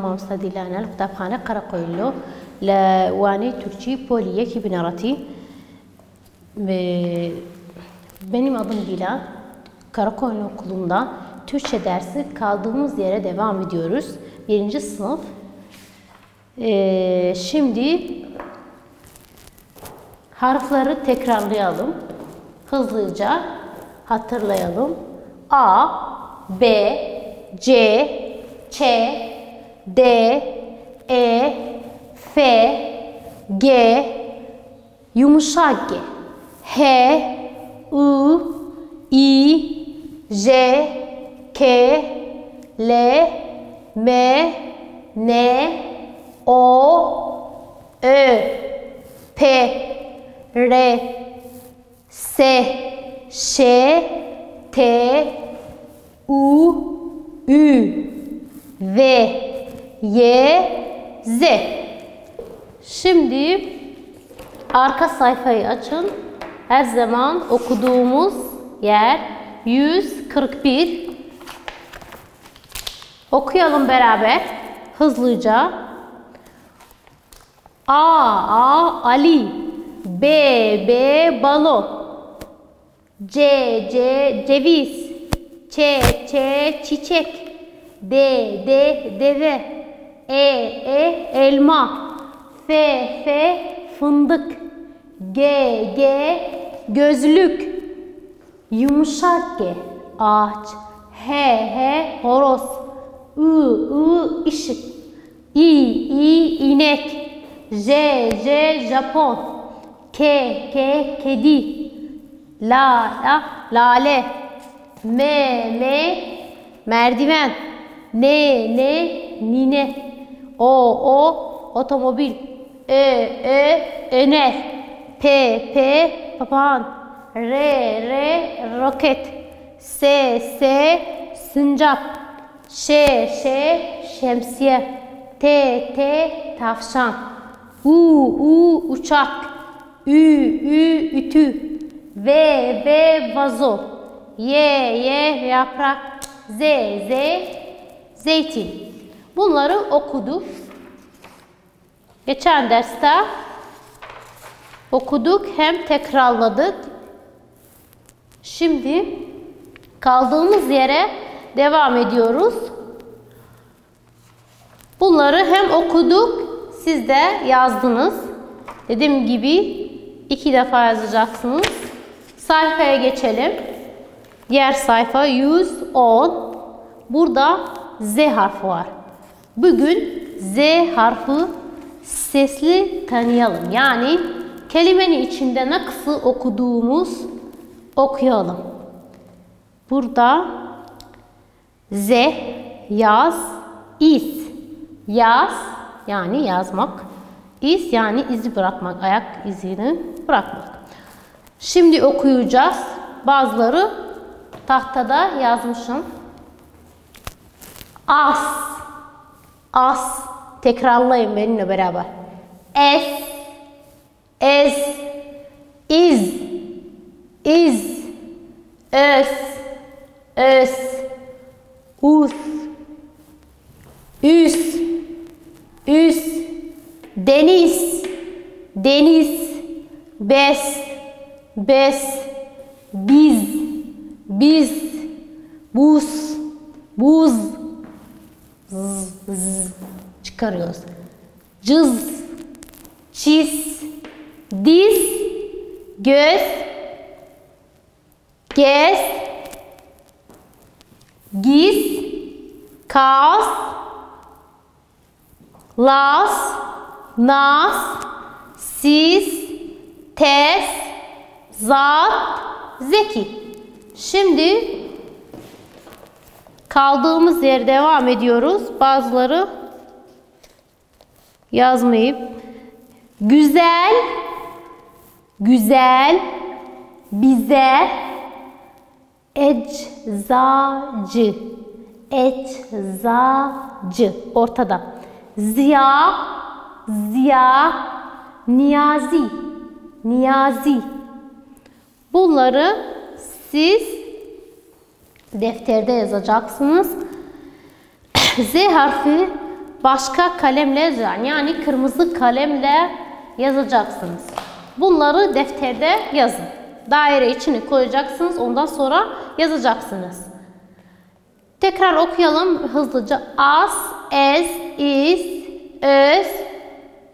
مامۆستا دیلانە لە قوتابخانە قەرەقۆیلۆ لە وانەی تورکی پۆلی یەکی بنەڕەتی. Benim adım Bila. Karakoyun Okulu'nda Türkçe dersi kaldığımız yere devam ediyoruz. 1. sınıf. Şimdi harfleri tekrarlayalım. Hızlıca hatırlayalım. A, B, C, Ç, D, E, F, G, yumuşak G, H, I, I, J, K, L, M, N, O, Ö, P, R, S, Ş, T, U, Ü, V, Y, Z. Şimdi arka sayfayı açın. Her zaman okuduğumuz yer 141. Okuyalım beraber hızlıca. A Ali, B balon, C ceviz, Ç çiçek, D deve, E elma, F fındık, G gözlük, yumuşak G ağaç, H horoz, I ışık, I inek, J Japon, K kedi, lale, M merdiven, N nine, O otomobil, Ö öner, P papağan, R roket, S sincap, Ş şemsiye, T tavşan, U uçak, Ü ütü, V vazo, Y yaprak, Z zeytin. Bunları okuduk. Geçen derste okuduk hem tekrarladık. Şimdi kaldığımız yere devam ediyoruz. Bunları hem okuduk, siz de yazdınız. Dediğim gibi 2 defa yazacaksınız. Sayfaya geçelim. Diğer sayfa 110. Burada Z harfi var. Bugün Z harfi sesli tanıyalım. Yani kelimenin içinde nasıl okuduğumuz okuyalım. Burada Z yaz, iz. Yaz yani yazmak. İz yani izi bırakmak. Ayak izini bırakmak. Şimdi okuyacağız. Bazıları tahtada yazmışım. As. Tekrarlayın benimle beraber. Ez, iz, öz, üs, deniz, bes, biz, buz, çıkarıyoruz. Cız, çiz, diz, göz, gez, giz, kas, las, nas, siz, tez, zat, zeki. Şimdi kaldığımız yere devam ediyoruz. Bazıları yazmayıp güzel, bize, eczacı, ortada. Ziya, niyazi. Bunları siz defterde yazacaksınız. Z harfi başka kalemle yazacağım. Yani kırmızı kalemle yazacaksınız. Bunları defterde yazın. Daire içine koyacaksınız. Ondan sonra yazacaksınız. Tekrar okuyalım hızlıca. As, es, is, öz,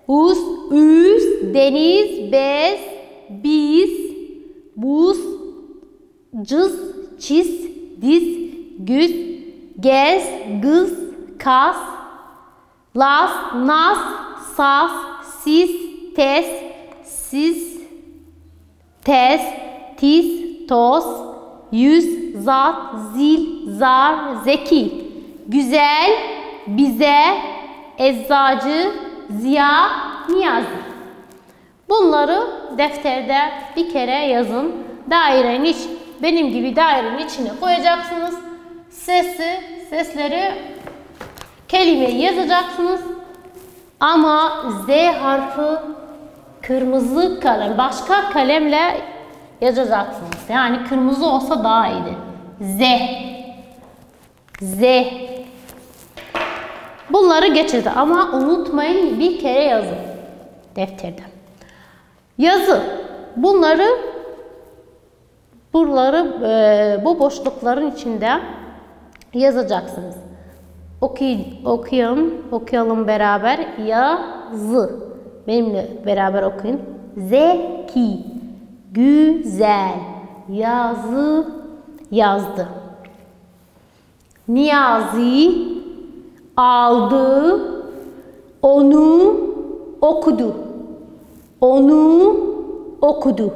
us, üs, deniz, bez, biz, buz, cız, çiz, diz, güz, gez, gız, kas, las, nas, sas, sis, tes, siz, tez, tiz, toz, yüz, zat, zil, zar, zeki, güzel, bize, eczacı, ziya, niyazi. Bunları defterde bir kere yazın. Benim gibi dairenin içine koyacaksınız. Sesleri, kelimeyi yazacaksınız. Ama Z harfi kırmızı kalem, başka kalemle yazacaksınız. Yani kırmızı olsa daha iyiydi. Z. Bunları geçirdi ama unutmayın, bir kere yazın defterde. Yazı. Buraları bu boşlukların içinde yazacaksınız. Okuyalım beraber. Yazı. Benimle beraber okuyun. Zeki, güzel, yazdı. Niyazi, aldı, onu okudu.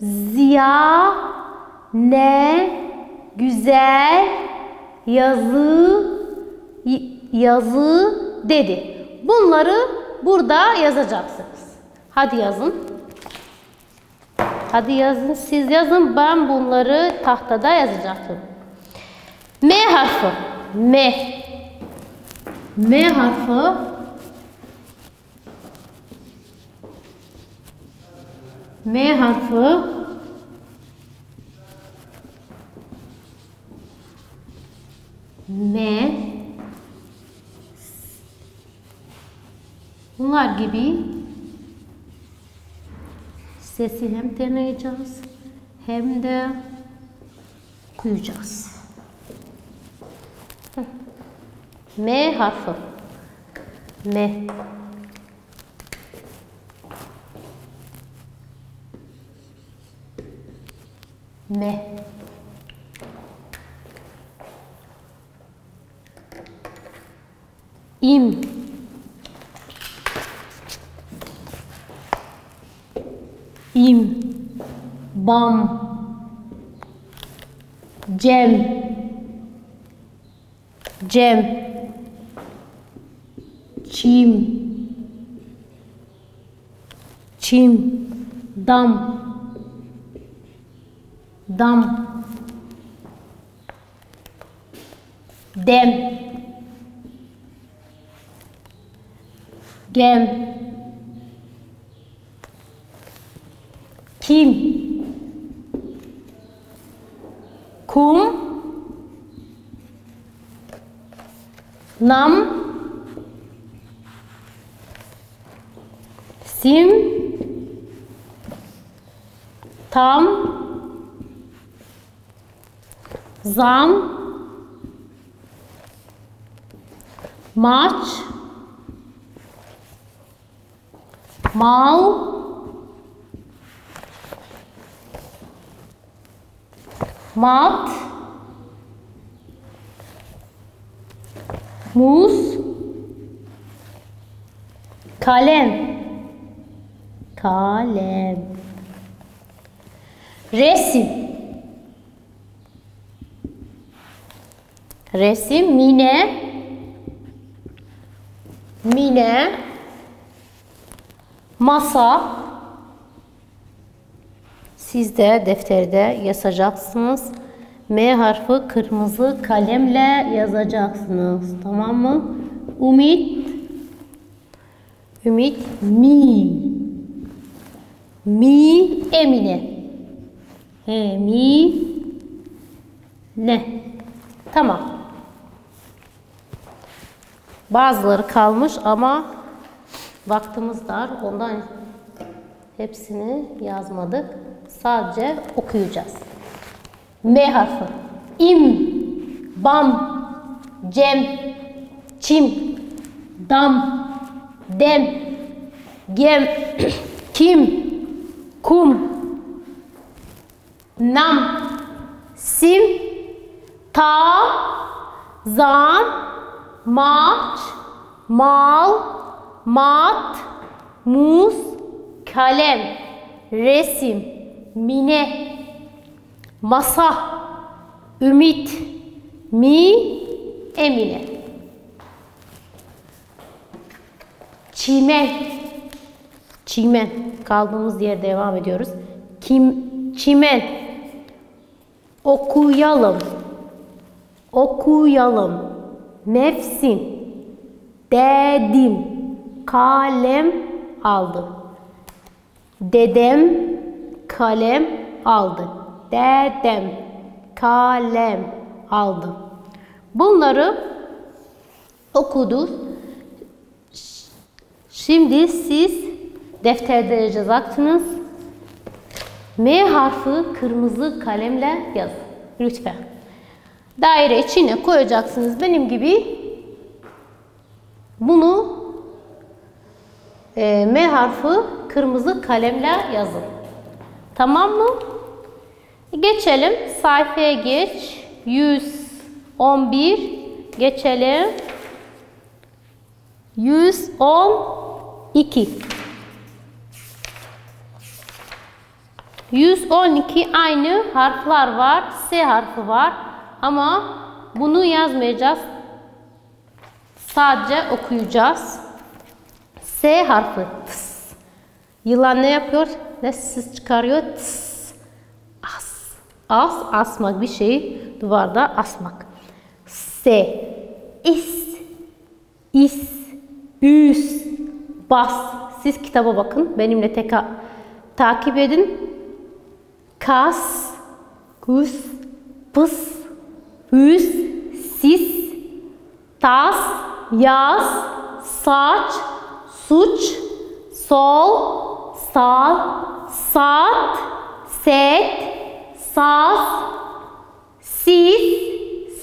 Ziya, ne güzel yazı dedi. Bunları burada yazacaksınız. Hadi yazın. Siz yazın. Ben bunları tahtada yazacaktım. M harfi. M harfi. M harfi. M. Bunlar gibi sesi hem tanıyacağız hem de okuyacağız. M harfi. M. İm. Bam. Cem. Çim. Dam. Dem. Gem. Kim. Kum. Nam. Sim. Tam. Zam. Maç. Mal. Mat. Muz. Kalem. Resim. Mine. Masa. Siz de defterde yazacaksınız. M harfi kırmızı kalemle yazacaksınız. Tamam mı? Ümit. Emine. Ne? Tamam. Bazıları kalmış ama vaktimiz dar. Ondan hepsini yazmadık. Sadece okuyacağız. M harfi. İm, bam, cem, çim, dam, dem, gem, kim, kum, nam, sim, ta, zan, maç, mal, mat, muz, kalem, resim, mine, masa, ümit, mi, emine. Çimen. Çimen. Kaldığımız yerde devam ediyoruz. Çimen. Okuyalım. Okuyalım. Mevsim. Dedim. Kalem aldı. Dedem kalem aldı. Dedem kalem aldı. Bunları okuduk. Şimdi siz defterde yazacaksınız. M harfi kırmızı kalemle yazın. Lütfen. Daire içine koyacaksınız. Benim gibi bunu M harfi kırmızı kalemle yazın. Tamam mı? Geçelim. Sayfaya geç. 111 geçelim. 112. 112 aynı harfler var. S harfi var. Ama bunu yazmayacağız. Sadece okuyacağız. S harfi. Tıs. Yılan ne yapıyor? Ne ses çıkarıyor? Tıs. As. As. Asmak bir şey. Duvarda asmak. S. İs. İs. Üs. Bas. Siz kitaba bakın. Benimle takip edin. Kas. Kus. Pıs. Hüs. Sis. Tas. Yaz. Saç. Suç. Sol. Sal. Saat. Set. Saz. Sis.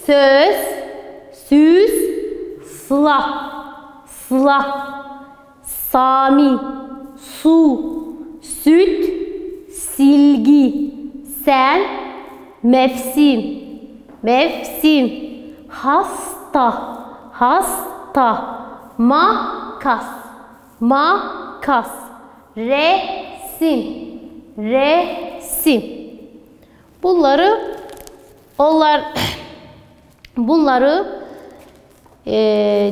Söz. Süs. Sıla. Sıla. Sami. Su. Süt. Silgi. Sen. Mevsim. Mevsim. Hasta. Hasta. Makas. Makas. Resim. Resim. Bunları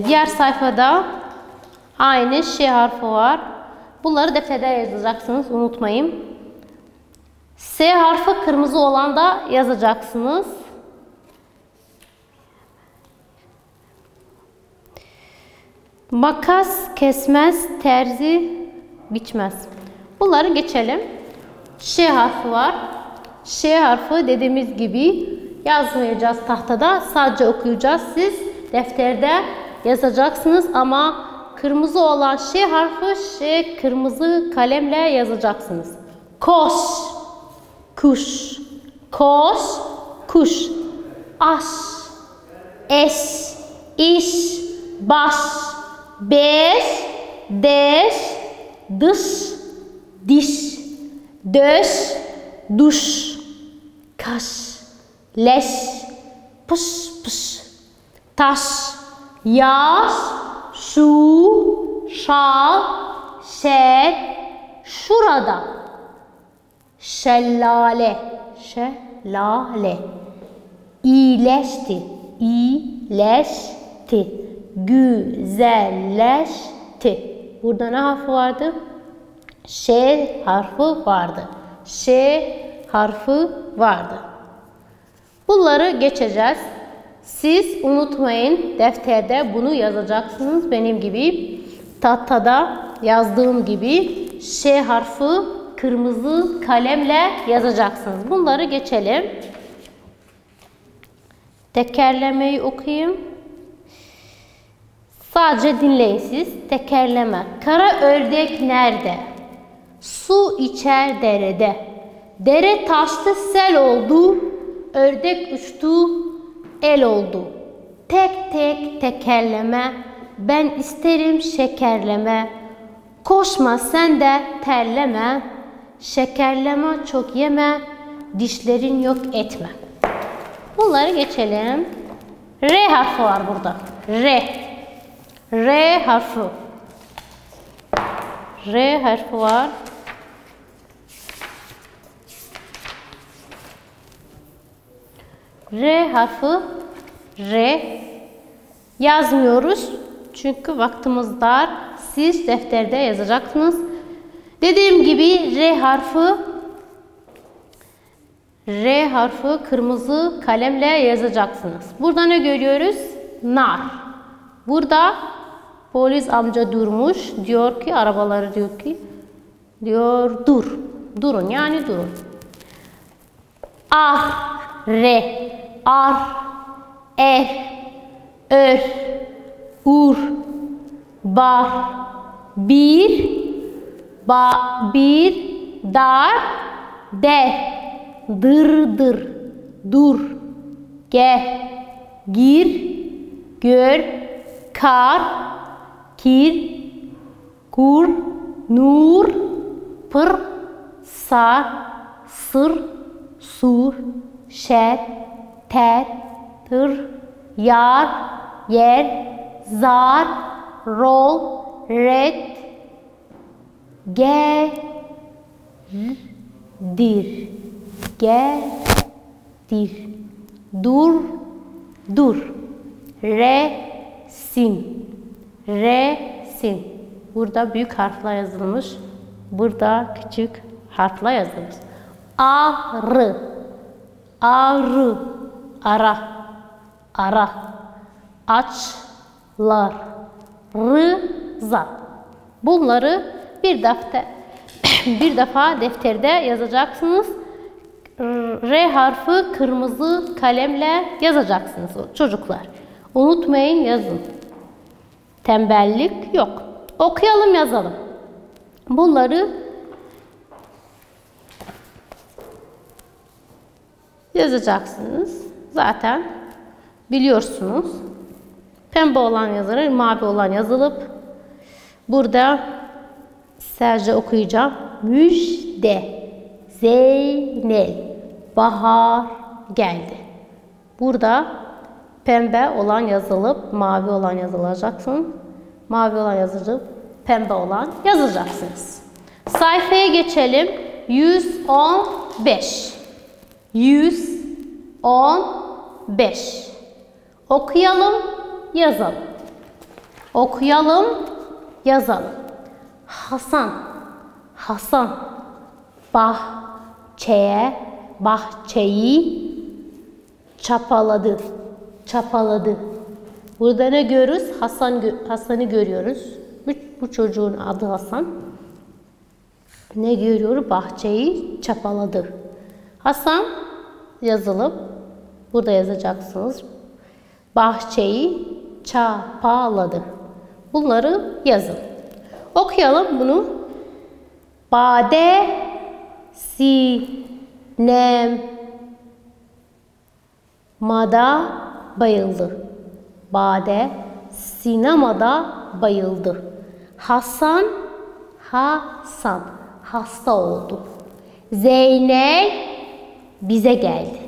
diğer sayfada aynı şey harfi var. Bunları defterde yazacaksınız. Unutmayın. S harfi kırmızı olan da yazacaksınız. Makas kesmez, terzi biçmez. Bunları geçelim. Ş harfi var. Ş harfi dediğimiz gibi yazmayacağız tahtada. Sadece okuyacağız. Siz defterde yazacaksınız ama kırmızı olan Ş harfi Ş kırmızı kalemle yazacaksınız. Koş. Kuş. Koş. Kuş. Aş. Eş. İş. Baş. Beş. Deş. Dış. Diş. Döş. Duş. Kaş. Leş. Pış pış. Taş. Yaş. Şu. Şal. Şer. Şurada. Şelale. Şelale. İyileşti. İyileşti. Güzelleşti. Burada ne harfi vardı? Ş harfi vardı. Ş harfi vardı. Bunları geçeceğiz. Siz unutmayın, defterde bunu yazacaksınız. Benim gibi tahtada yazdığım gibi Ş harfi kırmızı kalemle yazacaksınız. Bunları geçelim. Tekerlemeyi okuyayım. Sadece dinleyin siz. Tekerleme. Kara ördek nerede? Su içer derede. Dere taştı sel oldu. Ördek uçtu el oldu. Tek tek tekerleme. Ben isterim şekerleme. Koşma sen de terleme. Şekerleme çok yeme. Dişlerin yok etme. Bunları geçelim. R harfi var burada. R. R harfi. R harfi var. R harfi. R. Yazmıyoruz. Çünkü vaktimiz dar. Siz defterde yazacaksınız. Dediğim gibi R harfi kırmızı kalemle yazacaksınız. Burada ne görüyoruz? Nar. Burada polis amca durmuş. Diyor ki arabaları diyor dur. Durun yani durun. Ar, re, ar, er, ör, ur, bar, bir, dar, der, dır, dur, gel, gir, gör, kar, kir, kur, nur, pır, sar, sır, sur, şer, ter, tır, yar, yer, zar, rol, red, dir, dur, resim. Burada büyük harfler yazılmış. Burada küçük harfler yazılmış. Arı, ara, açlar, rıza. Bunları bir defa defterde yazacaksınız. R harfi kırmızı kalemle yazacaksınız çocuklar. Unutmayın yazın. Tembellik yok. Okuyalım yazalım. Bunları yazacaksınız. Zaten biliyorsunuz. Pembe olan yazılır, mavi olan yazılıp burada sadece okuyacağım. Müjde. Zeynel. Bahar geldi. Burada pembe olan yazılıp mavi olan yazılacaksın. Mavi olan yazılıp pembe olan yazacaksınız. Sayfaya geçelim. 115. 115. Okuyalım, yazalım. Okuyalım, yazalım. Hasan. Bahçeyi çapaladı. Burada ne görürüz? Hasan'ı görüyoruz. Bu çocuğun adı Hasan. Ne görüyor? Bahçeyi çapaladı. Hasan yazılıp burada yazacaksınız. Bahçeyi çapaladı. Bunları yazın. Okuyalım bunu. Bade sinemada bayıldı. Bade sinemada bayıldı. Hasan hasta oldu. Zeynel bize geldi.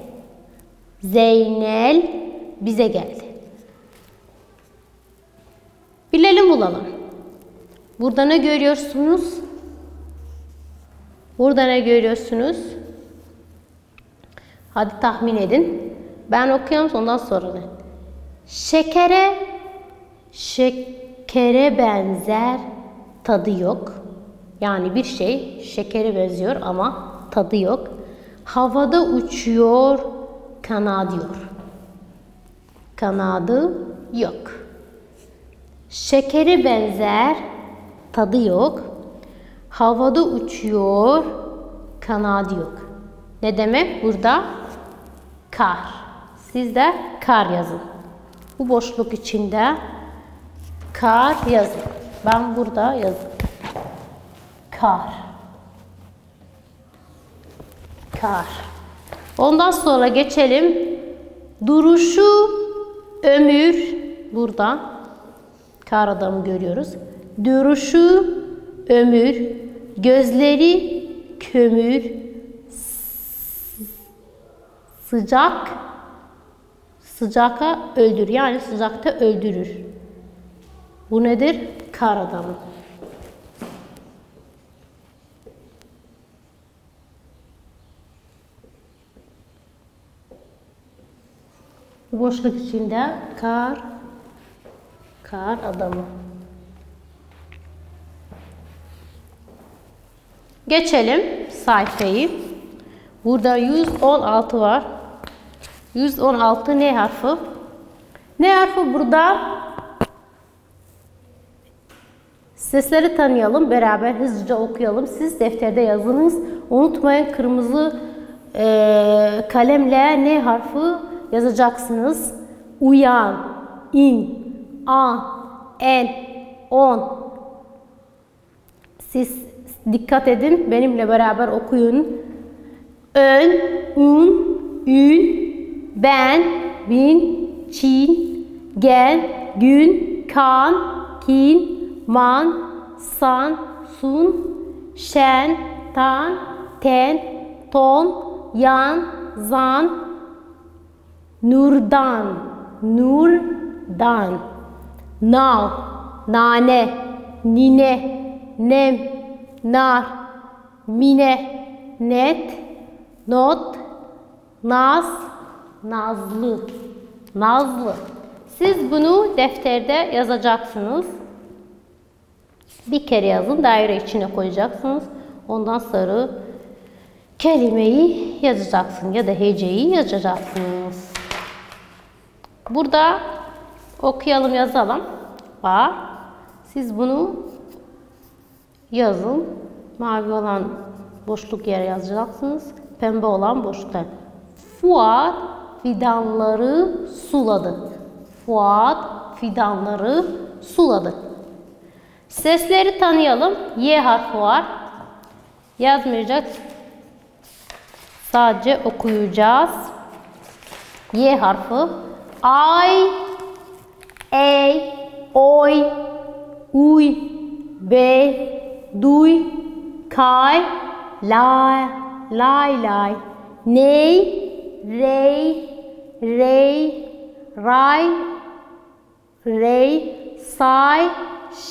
Bilelim bulalım. Burada ne görüyorsunuz? Hadi tahmin edin. Ben okuyayım ondan sonra ne? Şekere benzer, tadı yok. Yani bir şey şekere benziyor ama tadı yok. Havada uçuyor, kanadı yok. Şekere benzer, tadı yok. Havada uçuyor, kanadı yok. Ne demek burada? Kar. Siz de kar yazın. Bu boşluk içinde Kar yazın. Ben burada yazın. Kar. Kar. Ondan sonra geçelim. Duruşu ömür. Burada kar adamı görüyoruz. Duruşu ömür. Gözleri kömür. Sıcak. Sıcaka öldürür. Yani sıcakta öldürür. Bu nedir? Kar adamı. Boşluk içinde kar adamı. Geçelim sayfayı. Burada 116 var. 116 ne harfi? Ne harfi burada? Sesleri tanıyalım. Beraber hızlıca okuyalım. Siz defterde yazınız. Unutmayın, kırmızı kalemle ne harfi yazacaksınız. Uyan, in, an, en, on. Siz dikkat edin. Benimle beraber okuyun. Ön, un, ün, ben, bin, çin, gen, gün, kan, kin, man, san, sun, şen, tan, ten, ton, yan, zan, nurdan, nurdan, nav, nane, nine, nem, nar, mine, net, not, naz, nazlı, nazlı. Siz bunu defterde yazacaksınız. Bir kere yazın, daire içine koyacaksınız. Ondan sonra kelimeyi yazacaksınız ya da heceyi yazacaksınız. Burada okuyalım, yazalım. Var. Siz bunu yazın. Mavi olan boşluk yere yazacaksınız. Pembe olan boşluklar. Fuat fidanları suladı. Fuat fidanları suladı. Sesleri tanıyalım. Y harfi var. Yazmayacağız. Sadece okuyacağız. Y harfi. Ay, ey, oy, uy, bey, duy, kay, lay, lay, lay, ney, rey, rey, ray, rey, say,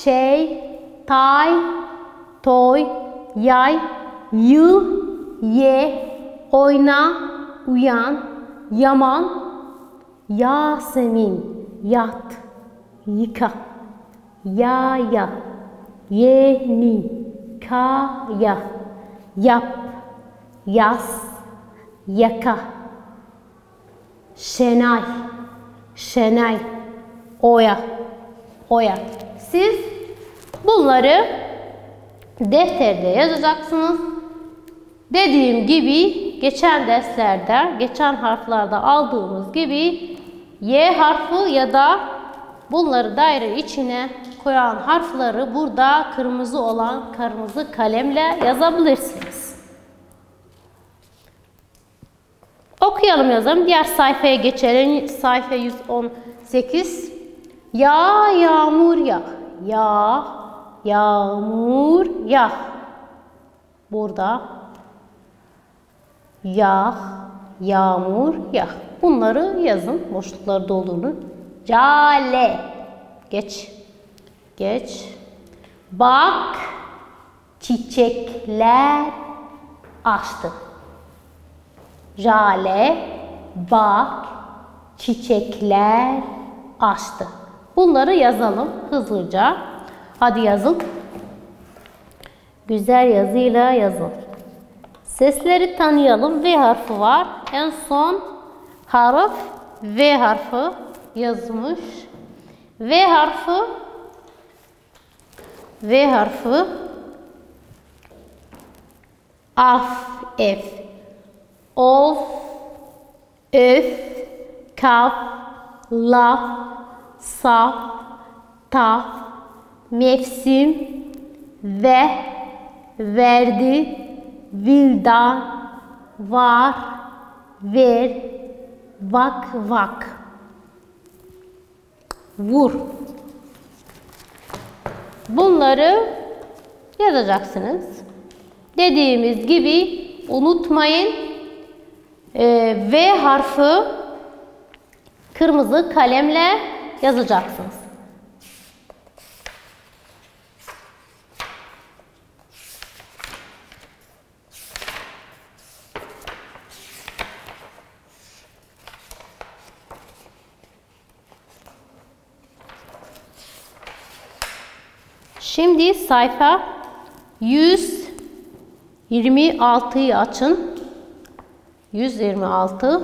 şey, tay, toy, yay, yıl, ye, oyna, uyan, yaman, Yasemin, yat, yıka, ya, yeni, kaya, yap, yaz, yaka, şenay, şenay, oya, oya. Siz bunları defterde yazacaksınız. Dediğim gibi geçen derslerde, geçen harflerde aldığımız gibi Y harfi ya da bunları daire içine koyan harfleri burada kırmızı olan kırmızı kalemle yazabilirsiniz. Okuyalım, yazalım. Diğer sayfaya geçelim. Sayfa 118. Ya yağmur yağ. Ya yağmur yağ. Burada yağ, yağmur yağ. Bunları yazın. Boşlukları doldurun. Cale. Geç. Geç. Bak, çiçekler açtı. Jale, bak, çiçekler açtı. Bunları yazalım hızlıca. Hadi yazın. Güzel yazıyla yazın. Sesleri tanıyalım. V harfi var. En son harf V harfi yazmış. V harfi af, ef, of, öf, kaf, laf, saf, taf, mevsim, ve, verdi, vildan, var, ver, vak, vak. Vur. Bunları yazacaksınız. Dediğimiz gibi unutmayın, V harfi kırmızı kalemle yazacaksınız. Şimdi sayfa 126'yı açın. 126.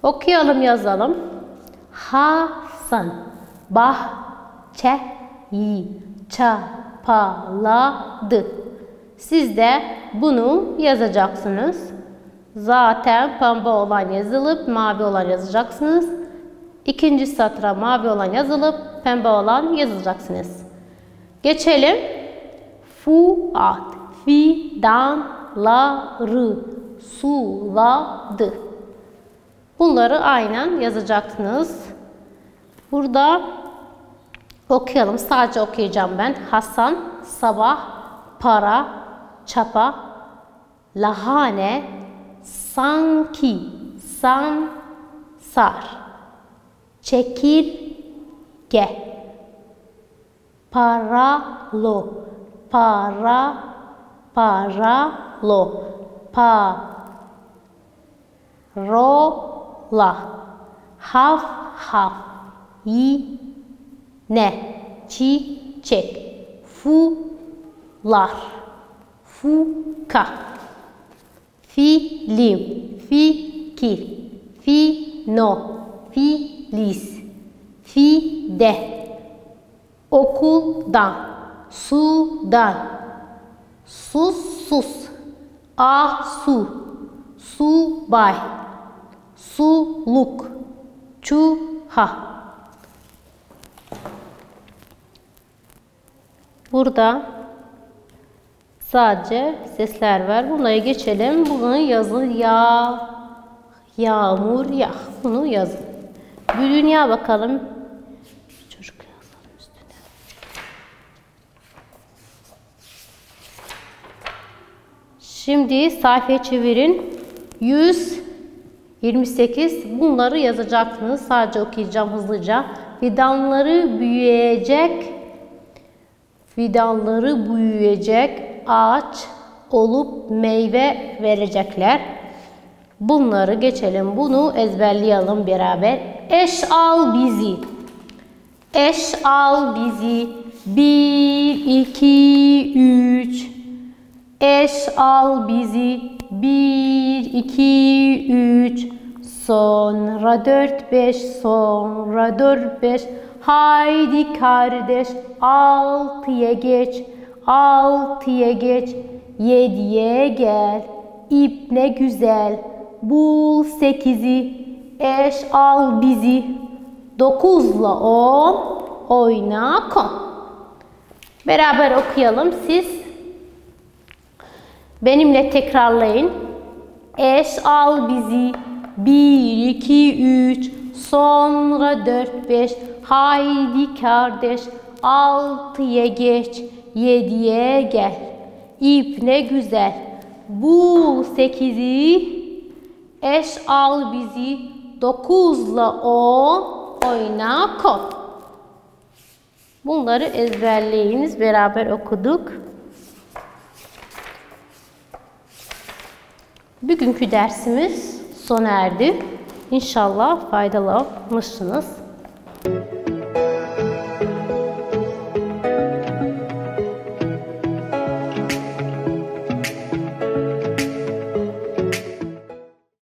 Okuyalım, yazalım. Hasan bahçeyi çapaladı. Siz de bunu yazacaksınız. Zaten pembe olan yazılıp mavi olan yazacaksınız. İkinci satıra mavi olan yazılıp pembe olan yazacaksınız. Geçelim. Fuat fidanları suladı. Bunları aynen yazacaksınız. Burada okuyalım. Sadece okuyacağım ben. Hasan sabah para çapa lahane sanki sansar çekirge paralo paralo parola haf haf yine çiçek fular fuka film fikir fino filiz fide okuldan sudan sus sus asu subay suluk çuha. Burada sadece sesler var. Bunları geçelim. Bunu yazın. Yağmur yağ. Bunu yazın. Bir dünya bakalım. Çocuk yazalım üstüne. Şimdi sayfayı çevirin. 128. Bunları yazacaksınız. Sadece okuyacağım hızlıca. Fidanları büyüyecek. Fidanları büyüyecek. Ağaç olup meyve verecekler. Bunları geçelim. Bunu ezberleyelim beraber. Eş al bizi. Eş al bizi. 1, 2, 3. Eş al bizi. 1, 2, 3. Sonra 4, 5. Sonra 4, 5. Haydi kardeş 6'ya geç. 6'ya geç. 7'ye gel. İp ne güzel. Bul 8'i. Eş al bizi. 9'la 10 oyna kon. Beraber okuyalım. Siz benimle tekrarlayın. Eş al bizi. 1, 2, 3. Sonra 4, 5. Haydi kardeş 6'ya geç. 7'ye gel. İp ne güzel. Bul 8'i. Eş al bizi. 9'la 10 oyna kon. Bunları ezberleyiniz. Beraber okuduk. Bugünkü dersimiz sona erdi. İnşallah faydalanmışsınız.